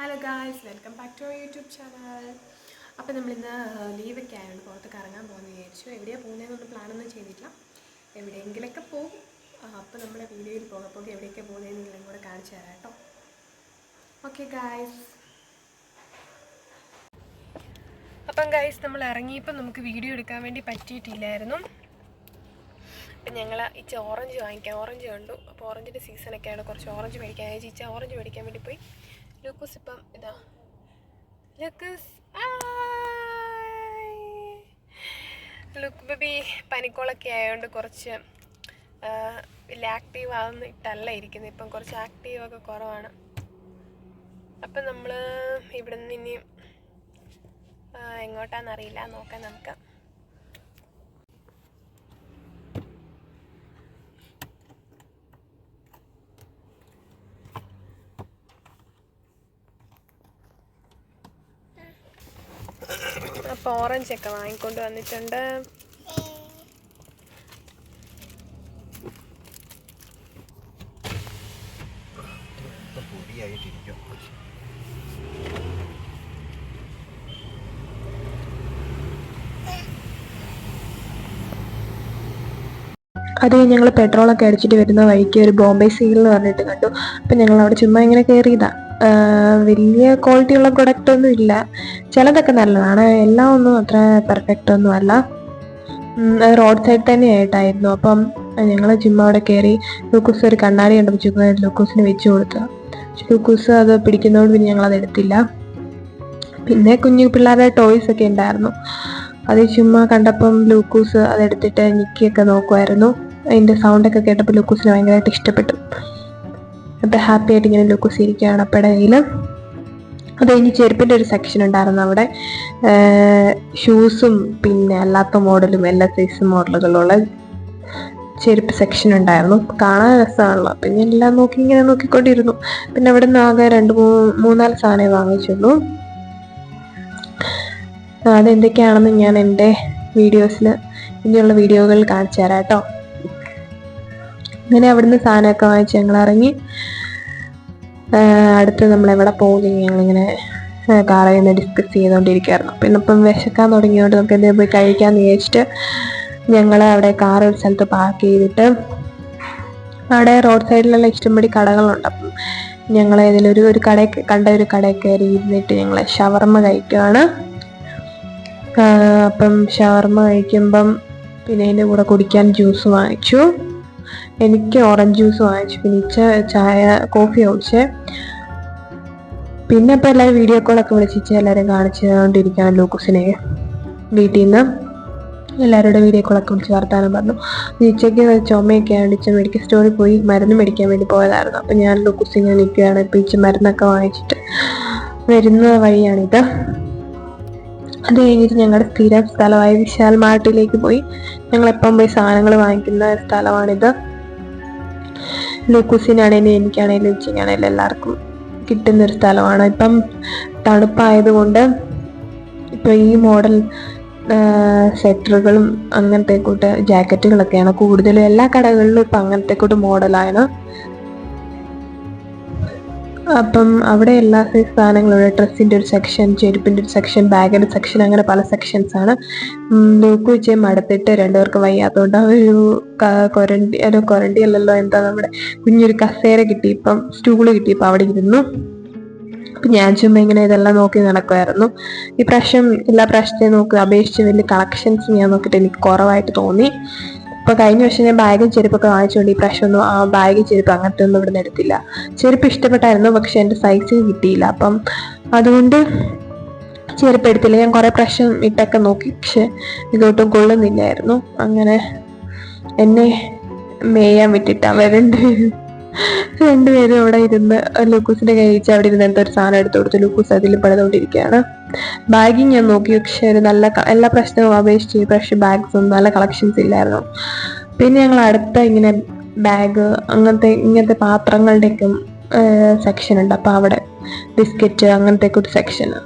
Hello guys, welcome back to our YouTube channel. അപ്പോൾ നമ്മളിന്ന് ലീവൊക്കെ ആയതുകൊണ്ട് പുറത്തൊക്കെ ഇറങ്ങാൻ പോകുമെന്ന് വിചാരിച്ചു. എവിടെയാണ് പോകുന്നതെന്നൊന്നും പ്ലാനൊന്നും ചെയ്തിട്ടില്ല. എവിടെയെങ്കിലൊക്കെ പോകും. അപ്പോൾ നമ്മുടെ വീഡിയോയിൽ പോകപ്പോൾ എവിടെയൊക്കെ പോകുന്നതെന്നെങ്കിലും കൂടെ കാണിച്ചു തരാം കേട്ടോ. Okay guys. അപ്പം ഗായ്സ്, നമ്മൾ ഇറങ്ങിയപ്പോൾ നമുക്ക് വീഡിയോ എടുക്കാൻ വേണ്ടി പറ്റിയിട്ടില്ലായിരുന്നു. അപ്പം ഞങ്ങൾ ഇച്ച ഓറഞ്ച് വാങ്ങിക്കാം. ഓറഞ്ച് കണ്ടു. അപ്പോൾ ഓറഞ്ചിൻ്റെ സീസണൊക്കെയാണ്. കുറച്ച് ഓറഞ്ച് മേടിക്കാൻ ഇച്ച ഓറഞ്ച് മേടിക്കാൻ വേണ്ടി പോയി. ലൂക്കോസ് ഇപ്പം ഇതാ ലുക്ക് ബേബി പനിക്കോളൊക്കെ ആയതുകൊണ്ട് കുറച്ച് ആക്റ്റീവ് ആവുന്നിട്ടല്ല ഇരിക്കുന്നത്. ഇപ്പം കുറച്ച് ആക്റ്റീവൊക്കെ കുറവാണ്. അപ്പം നമ്മൾ ഇവിടെ നിന്ന് ഇനി എങ്ങോട്ടാണെന്നറിയില്ല, നോക്കാം നമുക്ക്. അപ്പോൾ ഓറഞ്ചൊക്കെ വാങ്ങിക്കൊണ്ട് വന്നിട്ടുണ്ട്. അത് ഞങ്ങൾ പെട്രോളൊക്കെ അടിച്ചിട്ട് വരുന്ന വഴിക്ക് ഒരു ബോംബെ സീൽ എന്ന് പറഞ്ഞിട്ട് കണ്ടു. അപ്പം ഞങ്ങൾ അവിടെ ചുമ്മാ ഇങ്ങനെ കയറിയതാണ്. വലിയ ക്വാളിറ്റി ഉള്ള പ്രൊഡക്റ്റ് ഒന്നും ഇല്ല. ചിലതൊക്കെ നല്ലതാണ്, എല്ലാം ഒന്നും അത്ര പെർഫെക്റ്റ് ഒന്നും അല്ല. റോഡ് സൈഡ് തന്നെ ആയിട്ടായിരുന്നു. അപ്പം ഞങ്ങൾ ചുമ്മാ അവിടെ കയറി. ലൂക്കോസ് ഒരു കണ്ണാടി കണ്ടപ്പോൾ ലൂക്കോസിന് വെച്ച് കൊടുത്തു. ലൂക്കോസ് അത് പിടിക്കുന്നതുകൊണ്ട് പിന്നെ ഞങ്ങളത് എടുത്തില്ല. പിന്നെ കുഞ്ഞു പിള്ളേരുടെ ടോയ്സ് ഒക്കെ ഉണ്ടായിരുന്നു. അത് ചുമ്മാ കണ്ടപ്പം ലൂക്കോസ് അതെടുത്തിട്ട് ഞെക്കിയൊക്കെ നോക്കുമായിരുന്നു. അതിൻ്റെ സൗണ്ടൊക്കെ കേട്ടപ്പോൾ ലൂക്കോസിന് ഭയങ്കരമായിട്ട് ഇഷ്ടപ്പെട്ടു. അപ്പം ഹാപ്പി ആയിട്ട് ഇങ്ങനെ ലൂക്കോസ് ഇരിക്കുകയാണ്. അപ്പം ഇടയിൽ അത് കഴിഞ്ഞ് ചെരുപ്പിൻ്റെ ഒരു സെക്ഷൻ ഉണ്ടായിരുന്നു. അവിടെ ഷൂസും പിന്നെ അല്ലാത്ത മോഡലും എല്ലാ സൈസ് മോഡലുകളുള്ള ചെരുപ്പ് സെക്ഷൻ ഉണ്ടായിരുന്നു. കാണാൻ രസമാണല്ലോ. അപ്പം ഞാൻ എല്ലാം ഇങ്ങനെ നോക്കിക്കൊണ്ടിരുന്നു. പിന്നെ അവിടെ നിന്ന് ആകെ 2-3-4 സാധനമേ വാങ്ങിച്ചുള്ളൂ. അതെന്തൊക്കെയാണെന്ന് ഞാൻ എൻ്റെ വീഡിയോസിൽ ഇനിയുള്ള വീഡിയോകളിൽ കാണിച്ചു തരാം കേട്ടോ. അങ്ങനെ അവിടുന്ന് സാധനമൊക്കെ വാങ്ങിച്ച് ഞങ്ങൾ ഇറങ്ങി. അടുത്ത് നമ്മളെവിടെ പോകുന്നു ഞങ്ങളിങ്ങനെ കാറിൽ നിന്ന് ഡിസ്കസ് ചെയ്തുകൊണ്ടിരിക്കുകയായിരുന്നു. അപ്പം ഇന്നിപ്പം വിശക്കാൻ തുടങ്ങിയതുകൊണ്ട് നമുക്ക് എന്തെങ്കിലും പോയി കഴിക്കാമെന്ന് വിചാരിച്ചിട്ട് ഞങ്ങൾ അവിടെ കാർ ഒരു സ്ഥലത്ത് പാർക്ക് ചെയ്തിട്ട് അവിടെ റോഡ് സൈഡിലുള്ള ഇഷ്ടംപടി കടകളുണ്ട്. അപ്പം ഞങ്ങൾ ഇതിലൊരു ഒരു കടയിൽ കയറി ഇരുന്നിട്ട് ഞങ്ങൾ ഷവർമ്മ കഴിക്കുകയാണ്. അപ്പം ഷവർമ്മ കഴിക്കുമ്പം പിന്നെ അതിൻ്റെ കൂടെ കുടിക്കാൻ ജ്യൂസ് വാങ്ങിച്ചു. എനിക്ക് ഓറഞ്ച് ജ്യൂസ് വാങ്ങിച്ചു. പിന്നെ കോഫി കുടിച്ചേ. പിന്നെ ഇപ്പം എല്ലാവരും വീഡിയോ കോളൊക്കെ വിളിച്ചിട്ട് എല്ലാവരും കാണിച്ചുകൊണ്ടിരിക്കുകയാണ്. ലൂക്കോസിനെ വീട്ടിൽ നിന്ന് എല്ലാവരുടെ വീഡിയോ കോളൊക്കെ വിളിച്ച് വർത്താനം പറഞ്ഞു. ഉച്ചയ്ക്ക് ചുമയൊക്കെ ആയിട്ട് മെഡിക്കൽ സ്റ്റോറിൽ പോയി മരുന്ന് മേടിക്കാൻ വേണ്ടി പോയതായിരുന്നു. അപ്പം ഞാൻ ലൂക്കോസ് ഇങ്ങനെ നിൽക്കുകയാണ്. ഇപ്പം ഇച്ച മരുന്നൊക്കെ വാങ്ങിച്ചിട്ട് വരുന്ന വഴിയാണിത്. അത് കഴിഞ്ഞിട്ട് ഞങ്ങളുടെ സ്ഥിരം സ്ഥലമായ വിശാൽ മാർട്ടിലേക്ക് പോയി. ഞങ്ങളെപ്പം പോയി സാധനങ്ങൾ വാങ്ങിക്കുന്ന സ്ഥലമാണിത്. ലൂക്കോസിനാണേലും എനിക്കാണേലും ഉച്ചയ്ക്കാണേലും എല്ലാവർക്കും കിട്ടുന്നൊരു സ്ഥലമാണ്. ഇപ്പം തണുപ്പായതുകൊണ്ട് ഇപ്പം ഈ മോഡൽ സ്വെറ്ററുകളും അങ്ങനത്തെ കൂട്ട് ജാക്കറ്റുകളൊക്കെയാണ് കൂടുതലും. എല്ലാ കടകളിലും ഇപ്പം അങ്ങനത്തെ കൂട്ട് മോഡലാണ്. അപ്പം അവിടെ എല്ലാ സൈസ് സാധനങ്ങളുണ്ട്. ഡ്രസ്സിൻ്റെ ഒരു സെക്ഷൻ, ചെരുപ്പിൻ്റെ ഒരു സെക്ഷൻ, ബാഗിൻ്റെ സെക്ഷൻ, അങ്ങനെ പല സെക്ഷൻസാണ്. ലൂക്കു വെച്ച് മടുത്തിട്ട് 2 പേർക്ക് വയ്യാത്തതുകൊണ്ട് ഒരു കൊരണ്ടി അല്ലല്ലോ, എന്താ നമ്മുടെ കുഞ്ഞൊരു കസേര കിട്ടി, ഇപ്പം സ്റ്റൂള് കിട്ടിയപ്പോൾ അവിടെ ഇരുന്നു. അപ്പം ഞാൻ ചുമ്മാ ഇങ്ങനെ ഇതെല്ലാം നോക്കി നടക്കുമായിരുന്നു. ഈ പ്രാവശ്യം എല്ലാ പ്രാവശ്യത്തെയും അപേക്ഷിച്ച് വലിയ കളക്ഷൻസ് ഞാൻ നോക്കിയിട്ട് എനിക്ക് കുറവായിട്ട് തോന്നി. അപ്പോൾ കഴിഞ്ഞ വർഷം ഞാൻ ബാഗും ചെരുപ്പൊക്കെ വാങ്ങിച്ചുകൊണ്ട് ഈ പ്രാവശ്യം ഒന്നും ആ ബാഗ് ചെരുപ്പ് അങ്ങനത്തെ ഒന്നും ഇവിടുന്ന് എടുത്തില്ല. ചെരുപ്പ് ഇഷ്ടപ്പെട്ടായിരുന്നു, പക്ഷെ എൻ്റെ സൈസ് കിട്ടിയില്ല. അപ്പം അതുകൊണ്ട് ചെരുപ്പ് എടുത്തില്ല. ഞാൻ കുറേ പ്രാവശ്യം ഇട്ടൊക്കെ നോക്കി, പക്ഷെ ഇതൊട്ടും കൊള്ളുന്നില്ലായിരുന്നു. അങ്ങനെ എന്നെ മേയാൻ വിട്ടിട്ട് അവർ രണ്ടുപേരും അവിടെ ഇരുന്ന് ലൂക്കോസിന്റെ കൈ വെച്ച് അവിടെ ഇരുന്ന് എന്തൊരു സാധനം എടുത്തു കൊടുത്തു. ലൂക്കോസ് അതിൽ പണിതുകൊണ്ടിരിക്കുകയാണ്. ബാഗിങ് ഞാൻ നോക്കി, പക്ഷെ ഒരു നല്ല എല്ലാ പ്രശ്നവും അപേക്ഷിച്ച് ഈ പ്രാവശ്യം ബാഗ്സ് ഒന്നും നല്ല കളക്ഷൻസ് ഇല്ലായിരുന്നു. പിന്നെ ഞങ്ങൾ അടുത്ത ഇങ്ങനെ ബാഗ് ഇങ്ങനത്തെ പാത്രങ്ങളുടെയൊക്കെ സെക്ഷൻ ഉണ്ട്. അപ്പോൾ അവിടെ ബിസ്ക്കറ്റ് അങ്ങനത്തെ ഒരു സെക്ഷന്,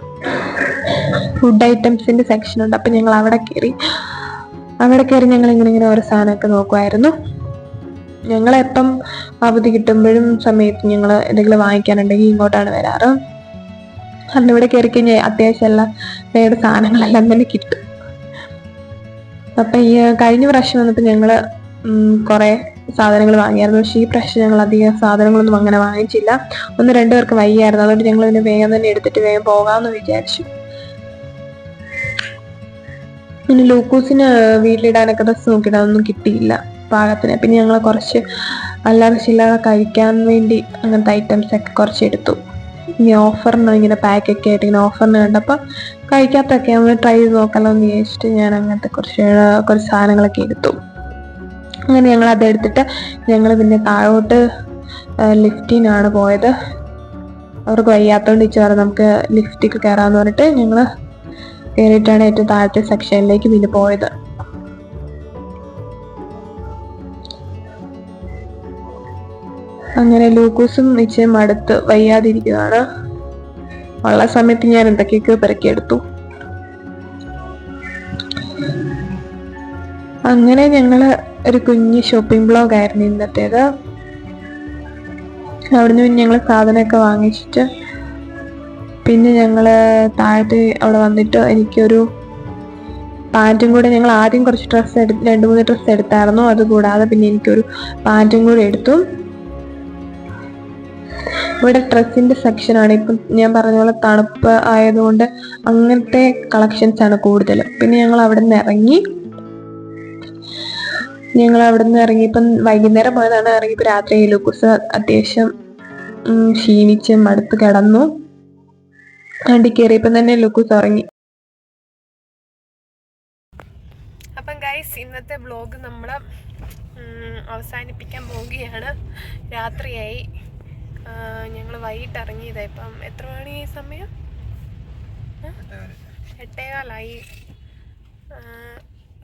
ഫുഡ് ഐറ്റംസിന്റെ സെക്ഷൻ ഉണ്ട്. അപ്പം ഞങ്ങൾ അവിടെ കയറി ഞങ്ങൾ ഇങ്ങനെ ഓരോ സാധനമൊക്കെ നോക്കുമായിരുന്നു. ഞങ്ങളെപ്പം അവധി കിട്ടുമ്പോഴും സമയത്ത് ഞങ്ങൾ എന്തെങ്കിലും വാങ്ങിക്കാനുണ്ടെങ്കിൽ ഇങ്ങോട്ടാണ് വരാറ്. കാരണം ഇവിടെ കയറി കഴിഞ്ഞാൽ അത്യാവശ്യം എല്ലാം വേണ്ട സാധനങ്ങളെല്ലാം തന്നെ കിട്ടും. അപ്പം ഈ കഴിഞ്ഞ പ്രാവശ്യം വന്നപ്പോൾ ഞങ്ങൾ കുറേ സാധനങ്ങൾ വാങ്ങിയായിരുന്നു. പക്ഷേ ഈ പ്രാവശ്യം ഞങ്ങൾ അധികം സാധനങ്ങളൊന്നും അങ്ങനെ വാങ്ങിച്ചില്ല. 1-2 പേർക്ക് വയ്യായിരുന്നു. അതുകൊണ്ട് ഞങ്ങൾ പിന്നെ വേഗം തന്നെ എടുത്തിട്ട് വേഗം പോകാമെന്ന് വിചാരിച്ചു. പിന്നെ ലൂക്കോസിന് വീട്ടിലിടാനൊക്കെ ഡ്രസ്സ് നോക്കിയിട്ട് അതൊന്നും കിട്ടിയില്ല പാകത്തിന്. പിന്നെ ഞങ്ങൾ കുറച്ച് അല്ലാതെ ചില്ലറ കഴിക്കാൻ വേണ്ടി അങ്ങനത്തെ ഐറ്റംസ് ഒക്കെ കുറച്ച് എടുത്തു. ഇനി ഓഫറിന് ഇങ്ങനെ പാക്കൊക്കെ ആയിട്ട് ഇങ്ങനെ ഓഫറിന് കണ്ടപ്പോൾ കഴിക്കാത്തൊക്കെ നമ്മൾ ട്രൈ ചെയ്ത് നോക്കാമല്ലോ എന്ന് വിചാരിച്ചിട്ട് ഞാൻ അങ്ങനത്തെ കുറച്ച് സാധനങ്ങളൊക്കെ എടുത്തു. അങ്ങനെ ഞങ്ങൾ അതെടുത്തിട്ട് ഞങ്ങൾ പിന്നെ താഴോട്ട് ലിഫ്റ്റിനാണ് പോയത്. അവർക്ക് വയ്യാത്തതുകൊണ്ട് ഇച്ചിരി പറഞ്ഞ് നമുക്ക് ലിഫ്റ്റിൽ കയറാമെന്ന് പറഞ്ഞിട്ട് ഞങ്ങൾ കയറിയിട്ടാണ് ഏറ്റവും താഴത്തെ സെക്ഷനിലേക്ക് പിന്നെ പോയത്. അങ്ങനെ ലൂക്കോസും നിശ്ചയം അടുത്ത് വയ്യാതിരിക്കുകയാണ്. ഉള്ള സമയത്ത് ഞാൻ എന്തൊക്കെയൊക്കെ പെറുക്കിയെടുത്തു. അങ്ങനെ ഞങ്ങള് ഒരു കുഞ്ഞ് ഷോപ്പിംഗ് ബ്ലോഗായിരുന്നു ഇന്നത്തേത്. അവിടുന്ന് പിന്നെ ഞങ്ങൾ സാധനമൊക്കെ വാങ്ങിച്ചിട്ട് പിന്നെ ഞങ്ങൾ താഴത്തെ അവിടെ വന്നിട്ട് എനിക്കൊരു പാൻറ്റും കൂടെ, ഞങ്ങൾ ആദ്യം കുറച്ച് 2-3 ഡ്രസ്സ് എടുത്തായിരുന്നു. അതുകൂടാതെ പിന്നെ എനിക്കൊരു പാൻറ്റും കൂടെ എടുത്തു. ഇവിടെ ഡ്രസ്സിൻ്റെ സെക്ഷനാണ്. ഇപ്പം ഞാൻ പറഞ്ഞ പോലെ തണുപ്പ് ആയതുകൊണ്ട് അങ്ങനത്തെ കളക്ഷൻസ് ആണ് കൂടുതലും. പിന്നെ ഞങ്ങൾ അവിടെ നിന്ന് ഇറങ്ങിയപ്പം വൈകുന്നേരം പോയതാണ്. ഇറങ്ങിയപ്പോൾ രാത്രി ലൂക്കോസ് അത്യാവശ്യം ക്ഷീണിച്ച് മടുത്ത് കിടന്നു. വണ്ടി കയറിയപ്പം തന്നെ ലൂക്കോസ് ഉറങ്ങി. അപ്പം ഗൈസ്, ഇന്നത്തെ വ്ലോഗ് നമ്മൾ അവസാനിപ്പിക്കാൻ പോവുകയാണ്. രാത്രിയായി. ഞങ്ങൾ വൈകിട്ട് ഇറങ്ങിയതാണ്. ഇപ്പം എത്ര മണി സമയം? 8:15.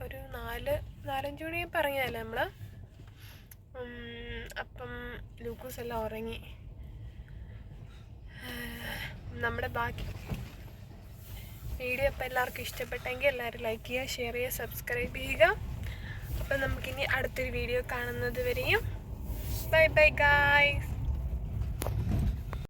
ഒരു 4-5 മണിയായപ്പോൾ ഇറങ്ങിയതല്ലേ നമ്മൾ. അപ്പം ലൂക്കോസ് എല്ലാം ഉറങ്ങി. നമ്മുടെ ബാക്കി വീഡിയോ അപ്പോൾ എല്ലാവർക്കും ഇഷ്ടപ്പെട്ടെങ്കിൽ എല്ലാവരും ലൈക്ക് ചെയ്യുക, ഷെയർ ചെയ്യുക, സബ്സ്ക്രൈബ് ചെയ്യുക. അപ്പം നമുക്കിനി അടുത്തൊരു വീഡിയോ കാണുന്നത് വരെയും ബൈ ബൈ ഗായ്സ്.